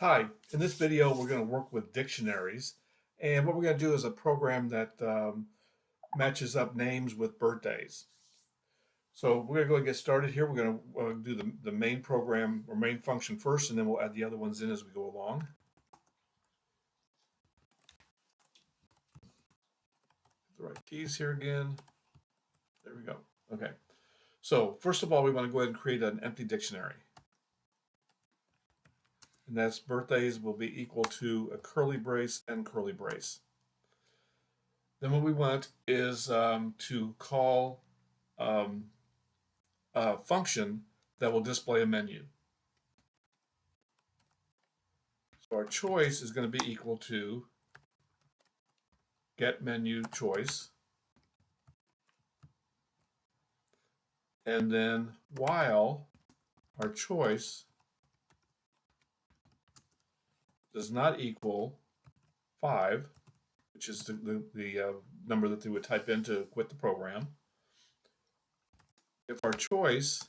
Hi, in this video we're going to work with dictionaries, and what we're going to do is a program that matches up names with birthdays. So we're going to go and get started here. We're going to do the main program or main function first, and then we'll add the other ones in as we go along. The right keys here again. There we go. Okay. So first of all, we want to go ahead and create an empty dictionary. And that's birthdays will be equal to a curly brace and curly brace. Then what we want is to call um, a function that will display a menu. So our choice is going to be equal to get menu choice. And then while our choice does not equal 5, which is the number that they would type in to quit the program, if our choice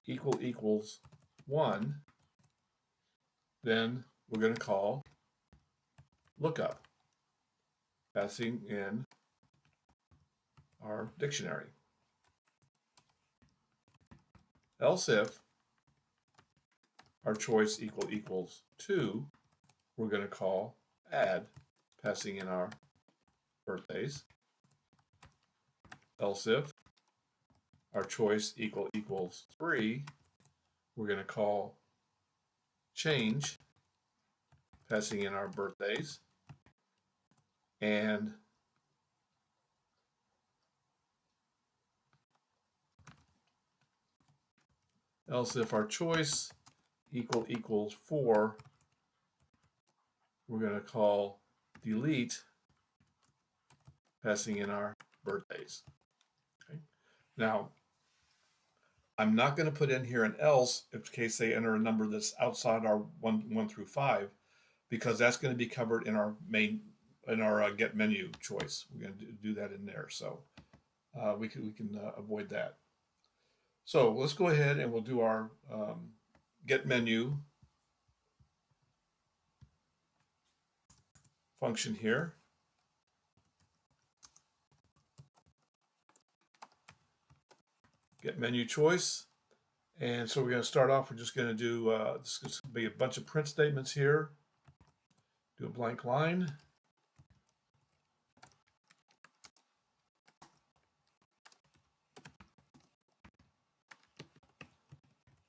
equals 1, then we're going to call lookup, passing in our dictionary. Else if our choice equals 2, we're going to call add, passing in our birthdays. Else if our choice equals 3, we're going to call change, passing in our birthdays. And else if our choice equals 4, we're going to call delete, passing in our birthdays. Okay. Now, I'm not going to put in here an else in case they enter a number that's outside our 1 through 5, because that's going to be covered in our get menu choice. We're going to do that in there, so we can avoid that. So let's go ahead and we'll do our get menu function here. Get menu choice. And so we're going to start off, we're just going to do, this is going to be a bunch of print statements here. Do a blank line.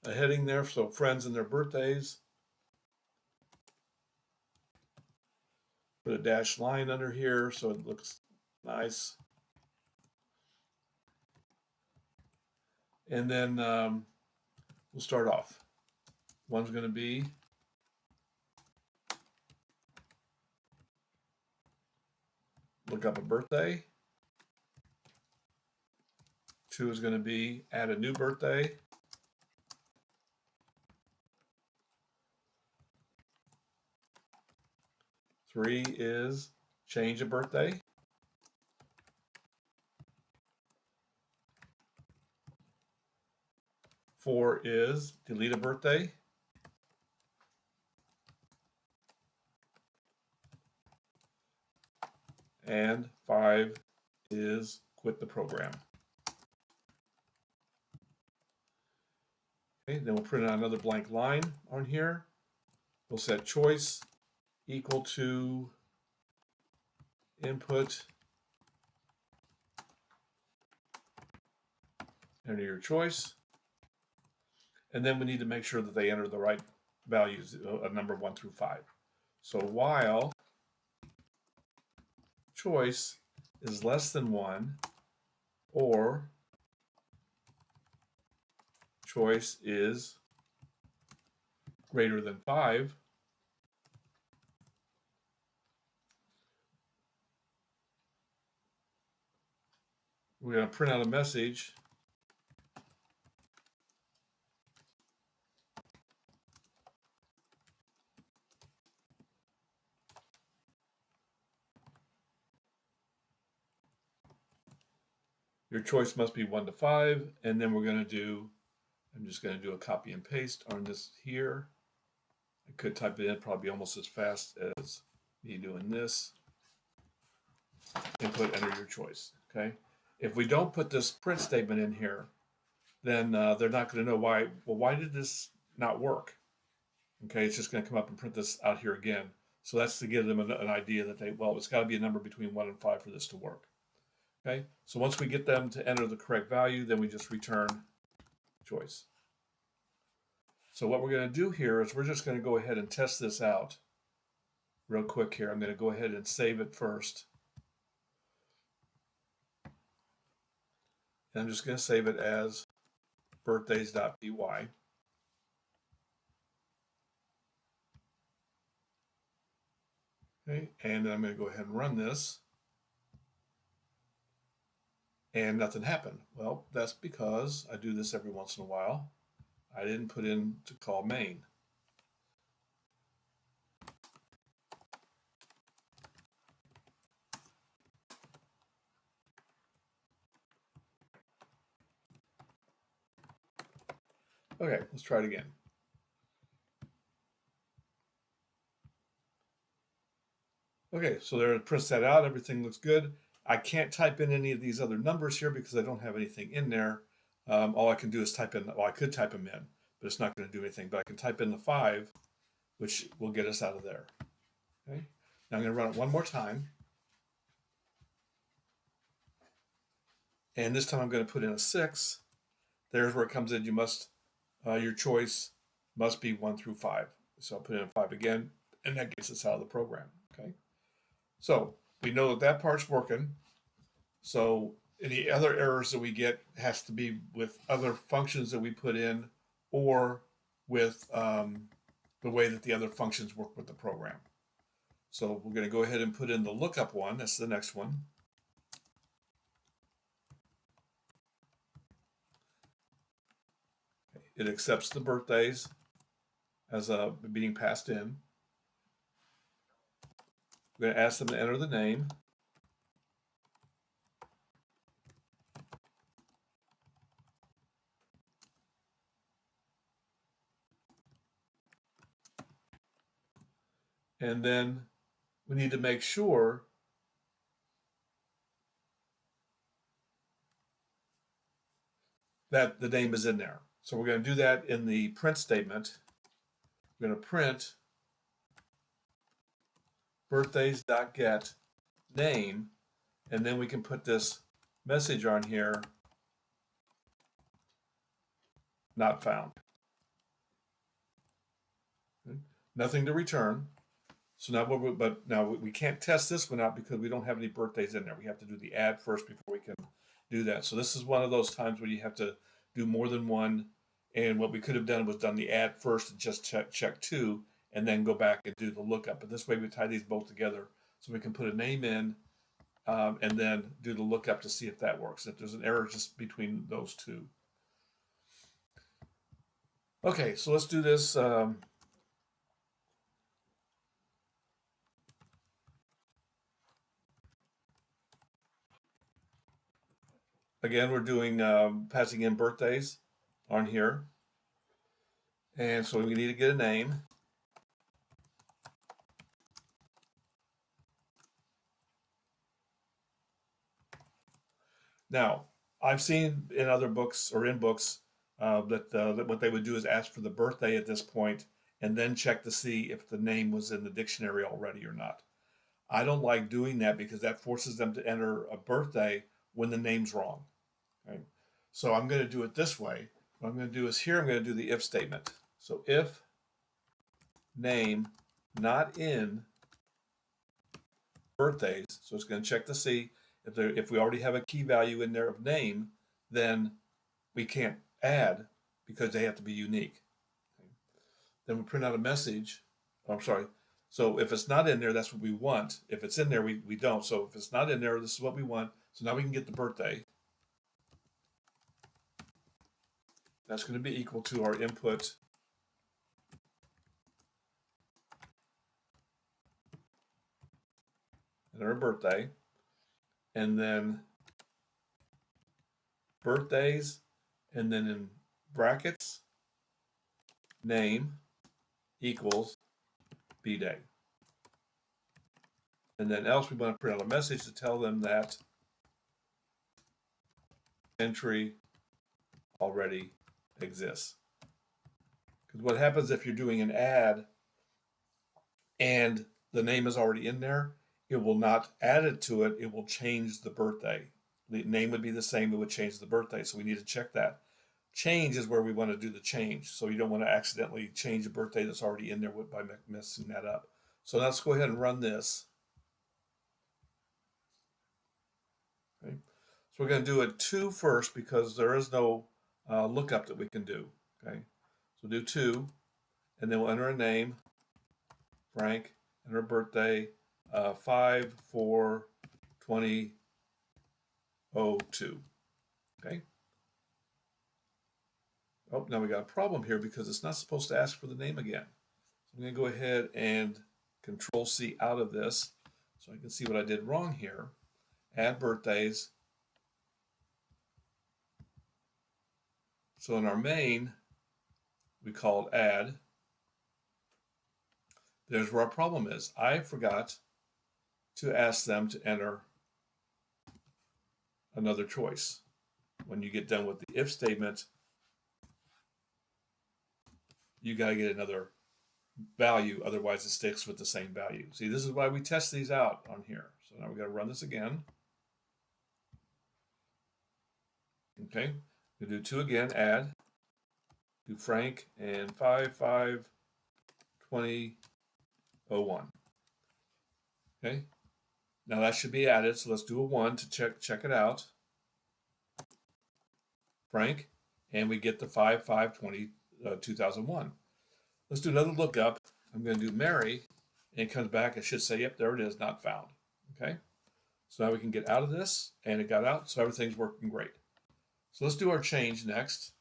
A heading there, so friends and their birthdays. Put a dashed line under here so it looks nice. And then we'll start off. One's going to be look up a birthday. 2 is going to be add a new birthday. 3 is change a birthday. 4 is delete a birthday. And 5 is quit the program. Okay, then we'll print out another blank line on here. We'll set choice equal to input, enter your choice, and then we need to make sure that they enter the right values, a number 1 through 5. So while choice is less than 1 or choice is greater than 5, we're going to print out a message your choice must be 1 to 5, and then we're going to do, I'm just going to do a copy and paste on this here. I could type it in probably almost as fast as me doing this. Input, enter your choice. Okay. If we don't put this print statement in here, then they're not going to know why. Well, why did this not work? Okay, it's just going to come up and print this out here again. So that's to give them an idea that it's got to be a number between 1 and 5 for this to work. Okay, so once we get them to enter the correct value, then we just return choice. So what we're going to do here is we're just going to go ahead and test this out real quick here. I'm going to go ahead and save it first. And I'm just going to save it as birthdays.py. Okay, and then I'm going to go ahead and run this. And nothing happened. Well, that's because I do this every once in a while. I didn't put in to call main. Okay, let's try it again. Okay, so there it prints that out. Everything looks good. I can't type in any of these other numbers here because I don't have anything in there. All I can do is type in, well, I could type them in, but it's not going to do anything. But I can type in the 5, which will get us out of there. Okay, now I'm going to run it one more time. And this time I'm going to put in a 6. There's where it comes in. Your choice must be 1 through 5. So I'll put in 5 again, and that gets us out of the program. Okay. So we know that that part's working. So any other errors that we get has to be with other functions that we put in or with the way that the other functions work with the program. So we're going to go ahead and put in the lookup one. That's the next one. It accepts the birthdays as being passed in. We're going to ask them to enter the name. And then we need to make sure that the name is in there. So we're going to do that in the print statement. We're going to print birthdays.get name, and then we can put this message on here, not found. Okay. Nothing to return. So now we can't test this one out because we don't have any birthdays in there. We have to do the add first before we can do that. So this is one of those times when you have to do more than one. And what we could have done was done the add first and just check 2 and then go back and do the lookup. But this way we tie these both together so we can put a name in and then do the lookup to see if that works. If there's an error just between those two. Okay, so let's do this. Again, we're doing passing in birthdays on here. And so we need to get a name. Now, I've seen in other books or in books that what they would do is ask for the birthday at this point and then check to see if the name was in the dictionary already or not. I don't like doing that because that forces them to enter a birthday when the name's wrong. Okay? So I'm going to do it this way. What I'm going to do is here I'm going to do the if statement. So if name not in birthdays, so it's going to check to see if we already have a key value in there of name, then we can't add because they have to be unique. Okay. Then we print out a message. Oh, I'm sorry. So if it's not in there, that's what we want. If it's in there, we don't. So if it's not in there, this is what we want. So now we can get the birthday. That's going to be equal to our input and our birthday. And then birthdays, and then in brackets, name equals B-Day. And then else we want to print out a message to tell them that entry already exists. Because what happens if you're doing an add and the name is already in there, it will not add it to it, it will change the birthday. The name would be the same, it would change the birthday, so we need to check that. Change is where we want to do the change, so you don't want to accidentally change a birthday that's already in there by messing that up. So let's go ahead and run this. Okay. So we're going to do a 2 first because there is no lookup that we can do. Okay, so do 2, and then we'll enter a name, Frank, enter a birthday, 5/4/2002. Okay. Oh, now we got a problem here because it's not supposed to ask for the name again. So I'm going to go ahead and Control C out of this so I can see what I did wrong here. Add birthdays. So in our main, we called add. There's where our problem is. I forgot to ask them to enter another choice. When you get done with the if statement, you got to get another value, otherwise it sticks with the same value. See, this is why we test these out on here. So now we got to run this again. Okay, we do 2 again, add, do Frank, and 5/5/2001. Okay, now that should be added, so let's do a 1 to check it out. Frank, and we get the 5/5/2001. Let's do another lookup. I'm going to do Mary, and it comes back. It should say, yep, there it is, not found. Okay, so now we can get out of this, and it got out, so everything's working great. So let's do our change next.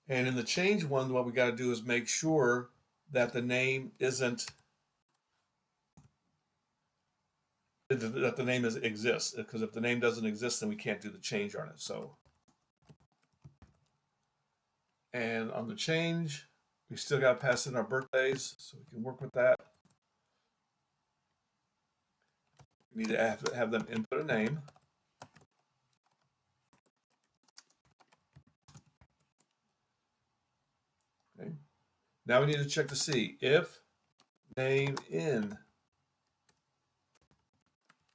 And in the change one, what we got to do is make sure that the name isn't, that the name exists. Because if the name doesn't exist, then we can't do the change on it. So, and on the change, we still got to pass in our birthdays, so we can work with that. We need to have them input a name. Okay. Now we need to check to see if name in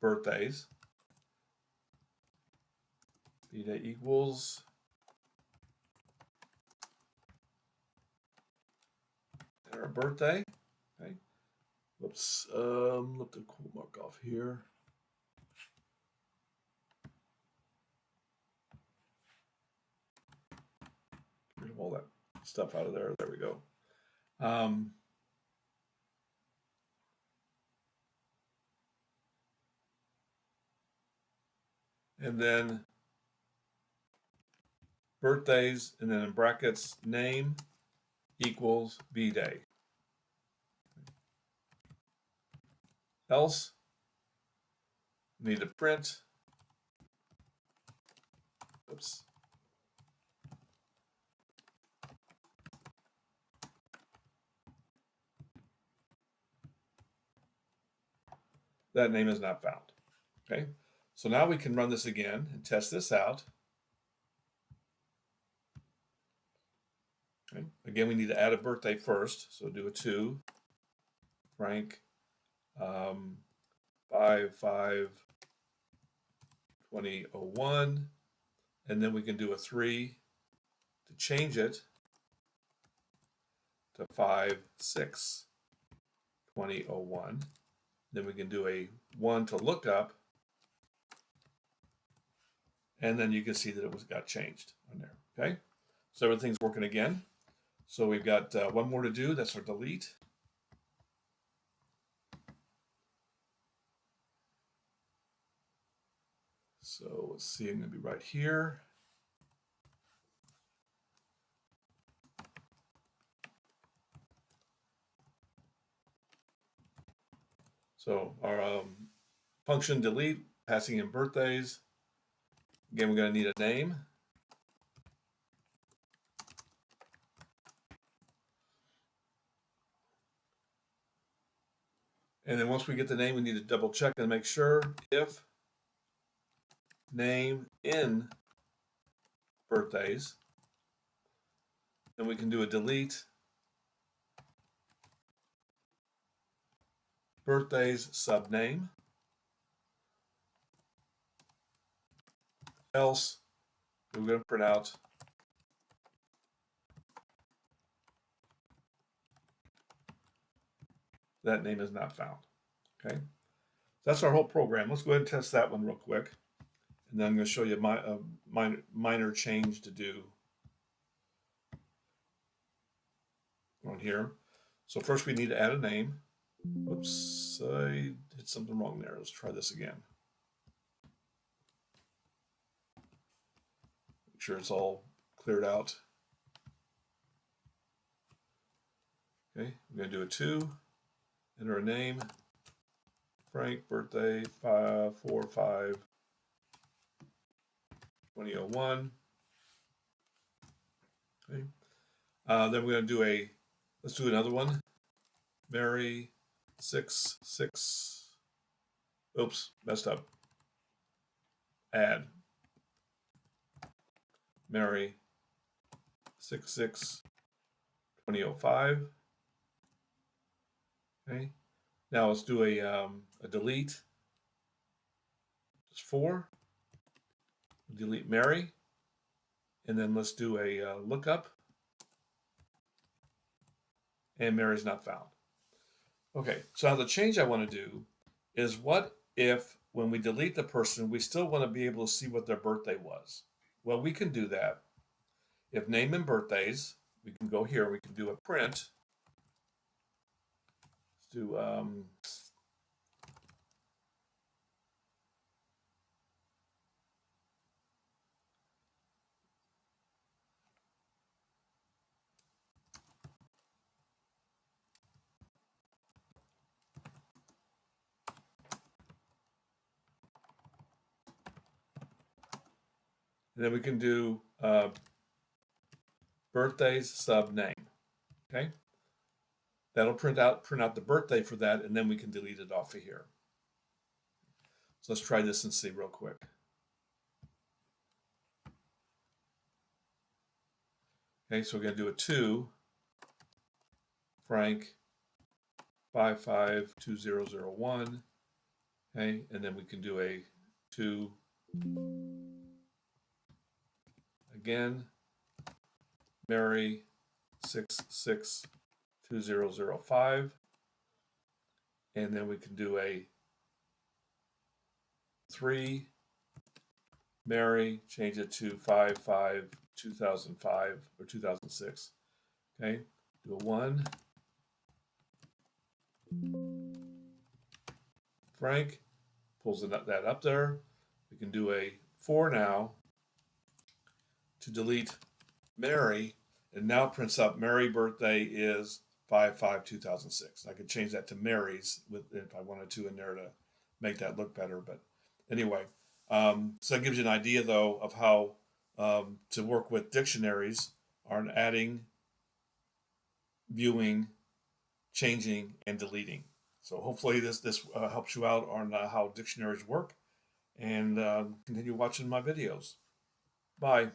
birthdays B-Day equals our birthday. Okay. Whoops. Let the quote mark off here. Get rid of all that stuff out of there. There we go. And then birthdays, and then in brackets, name equals B-Day. Else, we need to print. Oops. That name is not found. Okay, so now we can run this again and test this out. Okay. Again, we need to add a birthday first, so do a 2. Frank, 5/5/2001, and then we can do a 3 to change it to 5/6/2001. Then we can do a 1 to look up, and then you can see that it got changed on there. Okay, so everything's working again. So we've got 1 more to do. That's our delete. So let's see. I'm going to be right here. So our function delete, passing in birthdays. Again, we're going to need a name. And then once we get the name, we need to double check and make sure if name in birthdays, then we can do a delete birthdays subname, else we're going to print out that name is not found. Okay, that's our whole program. Let's go ahead and test that one real quick, and then I'm going to show you my minor change to do on here. So first we need to add a name. Whoops, I did something wrong there. Let's try this again. Make sure it's all cleared out. Okay, I'm going to do a 2, enter a name, Frank, birthday 5/4/5/2001. Okay, then we're going to do let's do another one, Mary 6/6. Oops, messed up. Add Mary 6/6/2005. Okay, now let's do a delete. It's 4. Delete Mary, and then let's do a lookup, and Mary's not found. Okay, so now the change I want to do is, what if when we delete the person, we still want to be able to see what their birthday was? Well, we can do that. If name and birthdays, we can go here, we can do a print. Let's do and then we can do birthdays sub name. Okay, that'll print out the birthday for that, and then we can delete it off of here. So let's try this and see real quick. Okay, so we're going to do a 2, Frank 5/5/2001. Okay, and then we can do a 2 again, Mary 6/6/2005, and then we can do a 3, Mary, change it to 5/5/2005 or 2006. Okay, do a 1, Frank, pulls that up there. We can do a 4 now to delete Mary, and now prints up Mary birthday is 5/5/2006. I could change that to Mary's if I wanted to in there to make that look better. But anyway, so that gives you an idea though of how to work with dictionaries on adding, viewing, changing, and deleting. So hopefully this helps you out on how dictionaries work, and continue watching my videos. Bye.